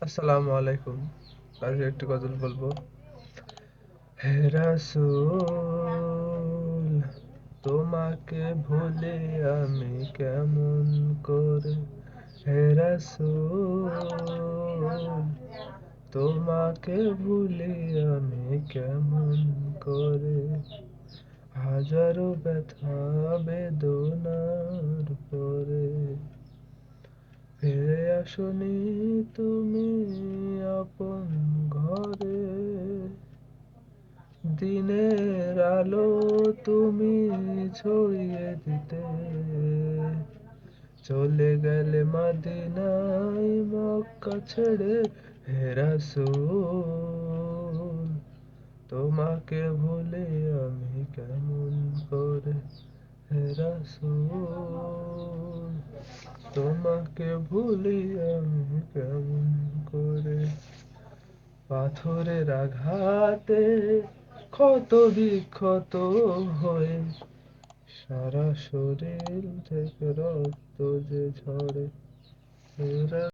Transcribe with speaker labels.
Speaker 1: আসসালামু আলাইকুম। আজ একটি গজল বলবো। হে রাসূল, তোমাকে ভুলে আমি কেমন করে। হে রাসূল, তোমাকে ভুলে আমি কেমন করে। হাজারো ব্যথা বেদনার পরে ফিরে আসনি তুমি আপন ঘরে। দিনের আলো তুমি ছড়িয়ে দিতে চলে গেলে মদিনায় মক্কা ছেড়ে। হে রাসূল, তোমাকে ভুলে আমি কেমন করে। হে রাসূল, তোমাকে ভুলি আমি কেমন করে। পাথরের আঘাতে ক্ষত বিক্ষত হয়ে সারা শরীর থেকে রক্ত যে ঝরে।